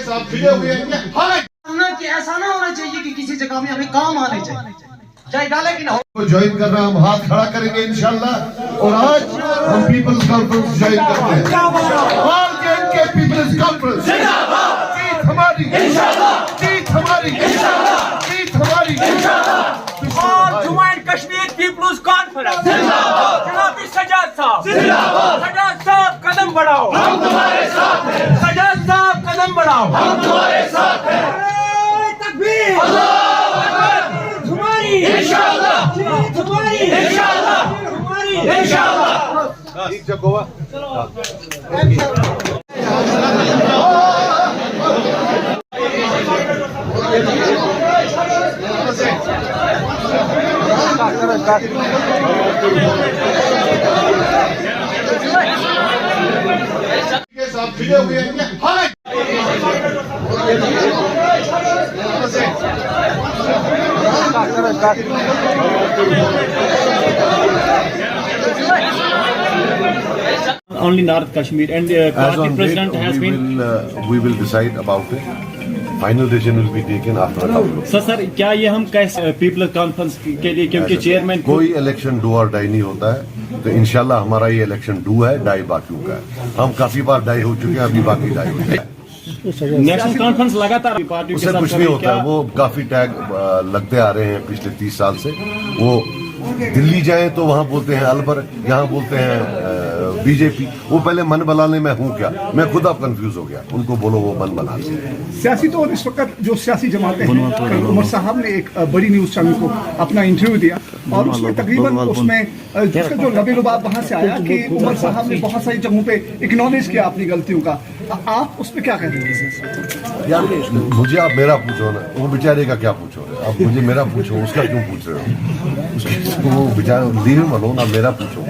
साथ भिड़े हुए हैं। हाँ कि ऐसा ना होना चाहिए कि किसी जगह में हमें काम आने चाहिए, चाहे डाले कि ना हो। को ज्वाइन करना हम हाथ खड़ा करेंगे इंशाल्लाह। और आज हम पीपल्स कॉन्फ्रेंस ज्वाइन करते हैं। ऑल के पीपल्स कॉन्फ्रेंस जीत हमारी इंशाल्लाह, जीत हमारी इंशाल्लाह, जीत हमारी इंशाल्लाह। और जम्मू एंड कश्मीर पीपल्स कॉन्फ्रेंस जिंदाबाद। जनाब सजाद साहब जिंदाबाद। सजाद साहब कदम बढ़ाओ, हम तुम्हारे साथ हैं। सजाद साहब कदम बढ़ाओ, हम तुम्हारे साथ हैं। तकबीर, अल्लाहू अकबर। तुम्हारी इंशाल्लाह, तुम्हारी इंशाल्लाह, तुम्हारी इंशाल्लाह। ठीक जगह के साथ भिड़े हुए हैं। Only North Kashmir and party president has been. We will decide about it. Final decision will be taken after a couple of. Sir क्या ये हम कैसे पीपल कॉन्फ्रेंस के लिए, क्योंकि चेयरमैन कोई इलेक्शन डू और डाई नहीं होता है, तो इंशाल्लाह हमारा ये इलेक्शन डू है, डाई बाकियों का है। हम काफी बार डाई हो चुके हैं, अभी बाकी डाई हो चुके हैं। नेशनल कॉन्फ्रेंस लगातार पार्टी के उससे साथ कुछ नहीं होता है, वो काफी टैग लगते आ रहे हैं पिछले 30 साल से। वो दिल्ली जाए तो वहां बोलते हैं अलबर, यहाँ बोलते हैं बीजेपी। वो पहले मन बनाने में हूँ क्या, मैं खुद अब कंफ्यूज हो गया। उनको बोलो वो मन बना सियासी तौर इस वक्त जो सियासी जमातें हैं, कल उमर साहब ने एक बड़ी न्यूज चैनल को अपना इंटरव्यू दिया और उसमें तकरीबन उसमें जिसका जो लबे लुबाब वहां से आया कि उमर साहब ने बहुत सारी जगहों पे एक्नॉलेज किया अपनी गलतियों का। आप उस पर क्या कह रहे हैं? यार मुझे आप मेरा पूछो ना, वो बेचारे का क्या पूछो, आप मुझे मेरा पूछो, उसका क्यों पूछ रहे हो? उसके वो बेचारा लीव मनो ना, मेरा पूछो।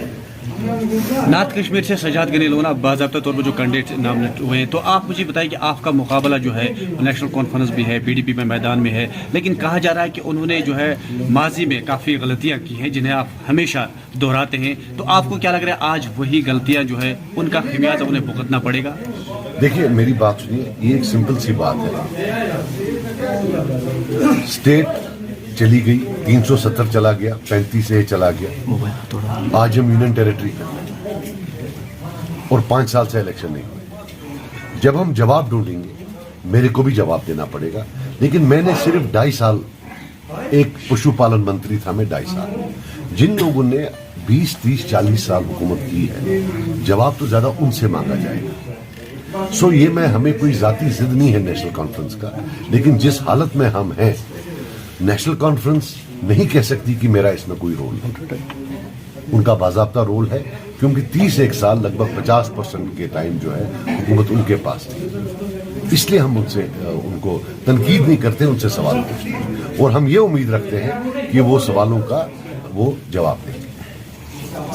नॉर्थ कश्मीर से सजाद गनी लोना बाज़ाब्ता तौर पर जो कैंडिडेट नामिनेट हुए हैं, तो आप मुझे बताइए कि आपका मुकाबला जो है नेशनल कॉन्फ्रेंस भी है, पीडीपी में मैदान में है, लेकिन कहा जा रहा है कि उन्होंने जो है माजी में काफ़ी गलतियां की हैं जिन्हें आप हमेशा दोहराते हैं। तो आपको क्या लग रहा है आज वही गलतियां जो है उनका खमियाजा उन्हें भुगतना पड़ेगा? देखिए मेरी बात सुनिए, ये एक सिंपल सी बात है। स्टेट चली गई, 370 चला गया, 35 से चला गया। आज हम यूनियन टेरिटरी और 5 साल से इलेक्शन नहीं हुए। जब हम जवाब ढूंढेंगे, मेरे को भी जवाब देना पड़ेगा। लेकिन मैंने सिर्फ 2.5 साल, एक पशुपालन मंत्री था मैं 2.5 साल। जिन लोगों ने 20, 30, 40 साल हुकूमत की है, जवाब तो ज्यादा उनसे मांगा जाएगा। सो ये मैं, हमें कोई जाती जिद नहीं है नेशनल कॉन्फ्रेंस का, लेकिन जिस हालत में हम हैं, नेशनल कॉन्फ्रेंस नहीं कह सकती कि मेरा इसमें कोई रोल है। उनका बाज़ाब्ता रोल है, क्योंकि 31 साल लगभग 50% के टाइम जो है हुकूमत उनके पास थी। इसलिए हम उनसे उनको तनकीद नहीं करते, उनसे सवाल पूछते हैं और हम ये उम्मीद रखते हैं कि वो सवालों का वो जवाब देंगे।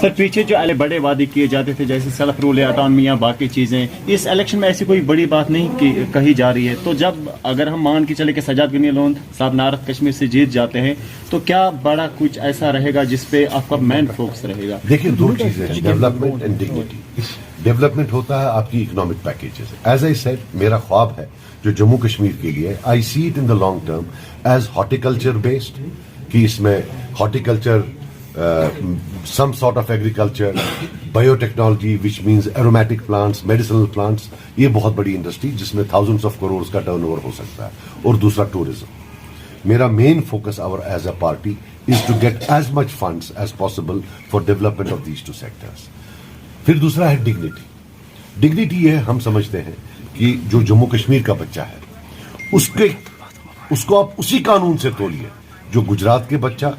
सर पीछे जो बड़े वादे किए जाते थे, जैसे सेल्फ रूल ऑटोनमी या बाकी चीजें, इस इलेक्शन में ऐसी कोई बड़ी बात नहीं कही जा रही है। तो जब अगर हम मान के चले कि सजाद गनी लोन साहब नॉर्थ कश्मीर से जीत जाते हैं, तो क्या बड़ा कुछ ऐसा रहेगा जिसपे आपका मेन फोकस रहेगा? देखिए 2 चीजें हैं, डेवलपमेंट एंड डिग्निटी। डेवलपमेंट होता है आपकी economic packages. As I said, मेरा ख्वाब है जो जम्मू कश्मीर के लिए, I see it in the long term as horticulture based, कि इसमें horticulture, some sort of agriculture, biotechnology, which means aromatic plants, medicinal plants, ये बहुत बड़ी इंडस्ट्री जिसमें thousands of crores का टर्नओवर हो सकता है। और दूसरा टूरिज्म। मेरा main focus our as a party is to get as much funds as possible for development of these 2 sectors. फिर दूसरा है डिग्निटी। डिग्निटी ये हम समझते हैं कि जो जम्मू कश्मीर का बच्चा है, उसको आप उसी कानून से तोलिए जो गुजरात के बच्चा,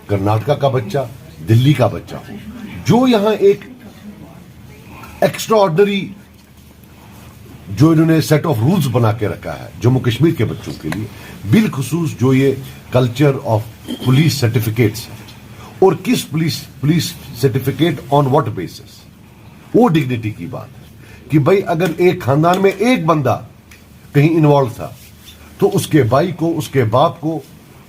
कर्नाटका का बच्चा, दिल्ली का बच्चा हो, जो यहां एक एक्स्ट्राऑर्डिनरी जो इन्होंने सेट ऑफ रूल्स बना के रखा है जम्मू कश्मीर के बच्चों के लिए, बिलखुसूस जो ये कल्चर ऑफ पुलिस सर्टिफिकेट्स है, और किस police certificate on what basis, वो डिग्निटी की बात है कि भाई अगर एक खानदान में एक बंदा कहीं इन्वॉल्व था, तो उसके भाई को, उसके बाप को,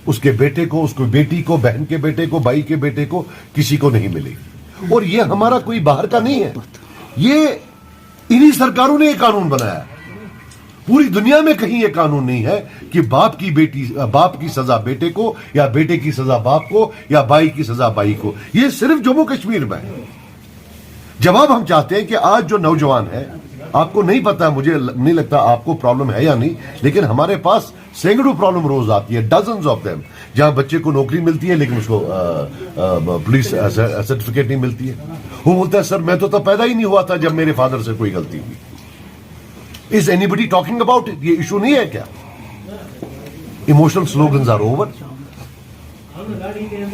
उसके बेटे को, उसकी बेटी को, बहन के बेटे को, भाई के बेटे को, किसी को नहीं मिलेगी। और ये हमारा कोई बाहर का नहीं है, ये इन्हीं सरकारों ने ये कानून बनाया। पूरी दुनिया में कहीं ये कानून नहीं है कि बाप की सजा बेटे को, या बेटे की सजा बाप को, या भाई की सजा भाई को। ये सिर्फ जम्मू कश्मीर में है। जवाब हम चाहते हैं कि आज जो नौजवान है, आपको नहीं पता, मुझे नहीं लगता आपको प्रॉब्लम है या नहीं, लेकिन हमारे पास सैकड़ों प्रॉब्लम रोज आती है, डजन्स ऑफ देम, जहां बच्चे को नौकरी मिलती है लेकिन उसको पुलिस सर्टिफिकेट नहीं मिलती है। वो बोलता है सर मैं तो तब पैदा ही नहीं हुआ था जब मेरे फादर से कोई गलती हुई। Is anybody talking about it? ये इशू नहीं है क्या? Emotional slogans are over.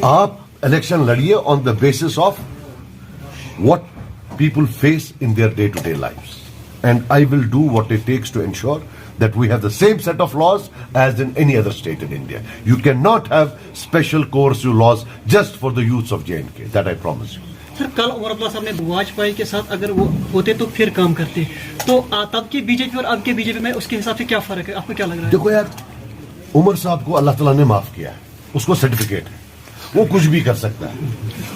आप इलेक्शन लड़िए on the basis of what people face in their day-to-day lives, and I will do what it takes to ensure that we have the same set of laws as in any other state in India. You cannot have special coercive laws just for the youths of J&K. That I promise you. Sir, कल उमर अब्दुल्ला साहब ने वाजपेयी के साथ अगर वो होते तो फिर काम करते, तो तब के बीजेपी और अब के बीजेपी में उसके हिसाब से क्या फर्क है? आपको क्या लग रहा है? देखो यार, उमर साहब को अल्लाह ताला ने माफ किया है, उसको सर्टिफिकेट है, वो कुछ भी कर सकता है,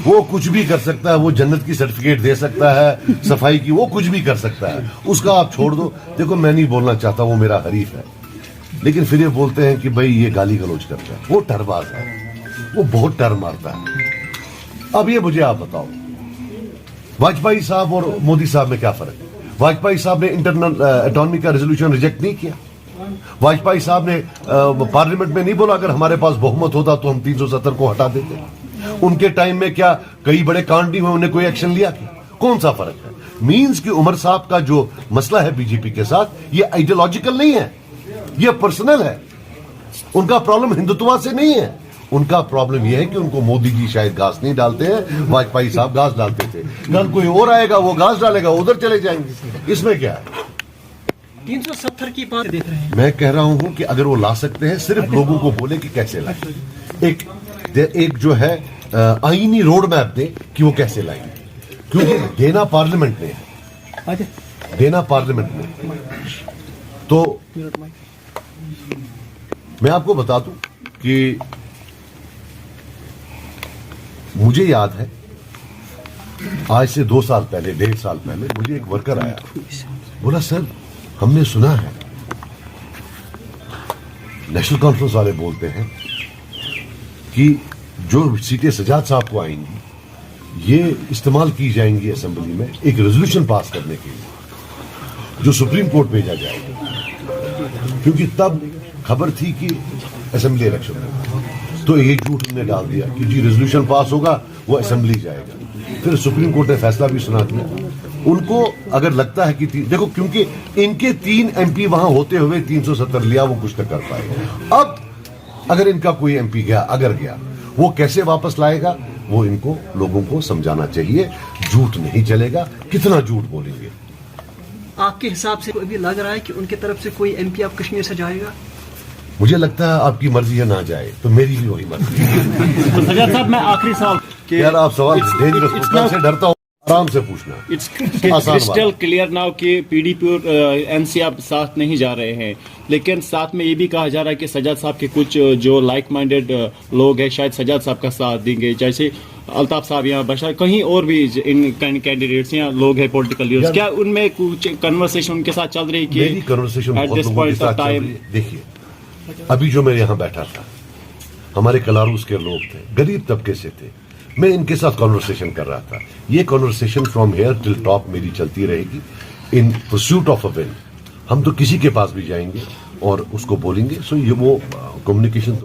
वो कुछ भी कर सकता है, वो जन्नत की सर्टिफिकेट दे सकता है, सफाई की, वो कुछ भी कर सकता है, उसका आप छोड़ दो। देखो मैं नहीं बोलना चाहता, वो मेरा हरीफ है, लेकिन फिर ये बोलते हैं कि भाई ये गाली गलौज करता है, वो टरबाज है, वो बहुत टर मारता है। अब ये मुझे आप बताओ, वाजपेयी साहब और मोदी साहब में क्या फर्क है? वाजपेयी साहब ने इंटरनल ऑटोनॉमी का रेजोल्यूशन रिजेक्ट नहीं किया। वाजपेयी साहब ने पार्लियामेंट में नहीं बोला अगर हमारे पास बहुमत होता तो हम 370 को हटा देते। उनके टाइम में क्या कई बड़े कांड नहीं हुए, उन्हें कोई एक्शन लिया क्या? कौन सा फर्क है? मींस कि उमर साहब का जो मसला है बीजेपी के साथ, ये आइडियोलॉजिकल नहीं है, ये पर्सनल है। उनका प्रॉब्लम हिंदुत्व से नहीं है, उनका प्रॉब्लम यह है कि उनको मोदी जी शायद घास नहीं डालते हैं, वाजपेयी साहब घास डालते थे। कल कोई और आएगा, वो घास डालेगा, उधर चले जाएंगे। इसमें क्या है? 370 की बात देख रहे हैं। मैं कह रहा हूं कि अगर वो ला सकते हैं, सिर्फ लोगों को बोले कि कैसे लाए। एक जो है आईनी रोड मैप दे कि वो कैसे लाएंगे, क्योंकि देना पार्लियामेंट ने है, देना पार्लियामेंट ने। तो मैं आपको बता दूं कि मुझे याद है आज से 2 साल पहले, 1.5 साल पहले मुझे एक वर्कर आया, बोला सर हमने सुना है, नेशनल कॉन्फ्रेंस वाले बोलते हैं कि जो सीटें सजाद साहब को आएंगी ये इस्तेमाल की जाएंगी असेंबली में एक रेजोल्यूशन पास करने के लिए, जो सुप्रीम कोर्ट भेजा जाएगा, क्योंकि तब खबर थी कि असेंबली इलेक्शन में। तो ये झूठ उन्होंने डाल दिया कि जी रेजोल्यूशन पास होगा वो असेंबली जाएगा। फिर सुप्रीम कोर्ट ने फैसला भी सुना दिया। उनको अगर लगता है कि देखो, क्योंकि इनके 3 MP वहां होते हुए 370 लिया, वो कुछ तो कर पाएगा। अब अगर इनका कोई MP गया, अगर गया, वो कैसे वापस लाएगा, वो इनको लोगों को समझाना चाहिए। झूठ नहीं चलेगा, कितना झूठ बोलेंगे। आपके हिसाब से अभी लग रहा है कि उनकी तरफ से कोई MP अब कश्मीर से जाएगा? मुझे लगता है आपकी मर्जी है ना जाए, तो मेरी भी वही मर्जी है। तो सजाद साहब, मैं आखिरी सवाल यार, आप सवाल डेंजरस से डरता हूँ, आराम से पूछना। इट्स क्रिस्टल क्लियर नाउ कि PDP और NCP साथ नहीं जा रहे हैं, लेकिन साथ में ये भी कहा जा रहा है कि सजाद साहब के कुछ जो लाइक माइंडेड लोग हैं शायद सजाद साहब का साथ देंगे, जैसे अल्ताफ साहब या बशर, कहीं और भी इन कैंडिडेट्स या लोग हैं पॉलिटिकल लीडर्स, क्या उनमें कुछ कन्वर्सेशन उनके साथ चल रही है? मेरी conversation at this point of time, देखिए अभी जो मैं यहाँ बैठा था, हमारे कलारूस के लोग थे, गरीब तबके से थे, मैं इनके साथ कॉन्वर्सेशन कर रहा था। ये conversation from here till top मेरी चलती रहेगी इन परस्यूट ऑफ अ विन। हम तो किसी के पास भी जाएंगे और उसको बोलेंगे। सो ये वो कम्युनिकेशन